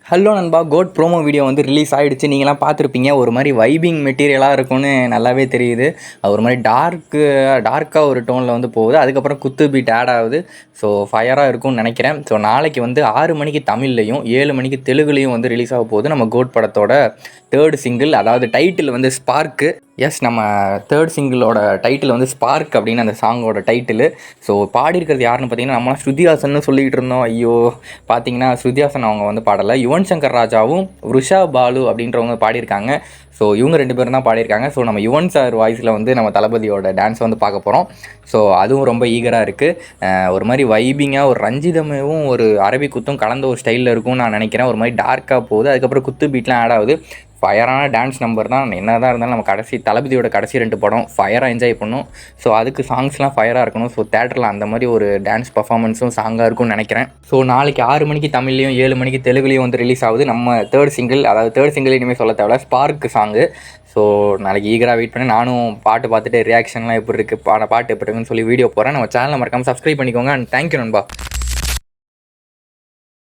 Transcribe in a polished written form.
Hello நண்பா, code promo video வந்து release ஆகிடுச்சு. நீங்களாம் பார்த்துருப்பீங்க. ஒரு மாதிரி வைபிங் மெட்டீரியலாக இருக்கும்னு நல்லாவே தெரியுது. ஒரு மாதிரி டார்க்காக ஒரு டோனில் வந்து போகுது. அதுக்கப்புறம் குத்து பீட் ஆட் ஆகுது. ஸோ ஃபயராக இருக்கும்னு நினைக்கிறேன். ஸோ நாளைக்கு வந்து 6 மணிக்கு தமிழ்லையும் 7 மணிக்கு தெலுங்குலையும் வந்து ரிலீஸ் ஆக போகுது நம்ம கோட் படத்தோட 3rd சிங்கிள். அதாவது டைட்டில் வந்து ஸ்பார்க்கு. எஸ், நம்ம 3rd சிங்கிளோட டைட்டில் வந்து ஸ்பார்க் அப்படின்னு அந்த சாங்கோட டைட்டிலு. ஸோ பாடியிருக்கிறது யாருன்னு பார்த்தீங்கன்னா, நம்மளாம் ஸ்ருதிஹாசன் சொல்லிகிட்டு இருந்தோம். ஐயோ, பார்த்தீங்கன்னா ஸ்ருதிஹாசன் அவங்க வந்து பாடலை. யுவன் சங்கர் ராஜாவும் ருஷா பாலு அப்படின்றவங்க பாடியிருக்காங்க. ஸோ இவங்க 2 பேரும் தான் பாடியிருக்காங்க. ஸோ நம்ம யுவன் சார் வாய்ஸில் வந்து நம்ம தளபதியோட டான்ஸ் வந்து பார்க்க போகிறோம். ஸோ அதுவும் ரொம்ப ஈகராக இருக்குது. ஒரு மாதிரி வைபிங்காக ஒரு ரஞ்சிதமும் ஒரு அரபி குத்தும் கலந்த ஒரு ஸ்டைலில் இருக்கும்னு நான் நினைக்கிறேன். ஒரு மாதிரி டார்க்காக போகுது. அதுக்கப்புறம் குத்து பீட்லாம் ஆட் ஆகுது. ஃபயரான டான்ஸ் நம்பர் தான். என்ன தான் இருந்தாலும் நம்ம தளபதியோட கடைசி 2 படம் ஃபயராக என்ஜாய் பண்ணணும். ஸோ அதுக்கு சாங்ஸ்லாம் ஃபயராக இருக்கணும். ஸோ தேட்டரில் அந்த மாதிரி ஒரு டான்ஸ் பர்ஃபார்மன்ஸும் சாங்காக இருக்கும்னு நினைக்கிறேன். ஸோ நாளைக்கு 6 மணிக்கு தமிழ்லையும் 7 மணிக்கு தெலுங்குலையும் வந்து ரிலீஸ் ஆகுது நம்ம 3rd சிங்கிள். அதாவது 3rd சிங்கிள் இனிமேல் சொல்ல தேவையில்ல, ஸ்பார்க் சாங்கு. ஸோ நாளைக்கு ஈகராக வெயிட் பண்ணி நானும் பாட்டு பார்த்துட்டு ரியாக்ஷன்லாம் எப்படி இருக்குது, பாட்டு எப்படி இருக்குன்னு சொல்லி வீடியோ போகிறேன். நம்ம சேனலை மறக்காமல் சப்ஸ்கிரைப் பண்ணிக்கோங்க. அண்ட் தேங்க்யூ நண்பா.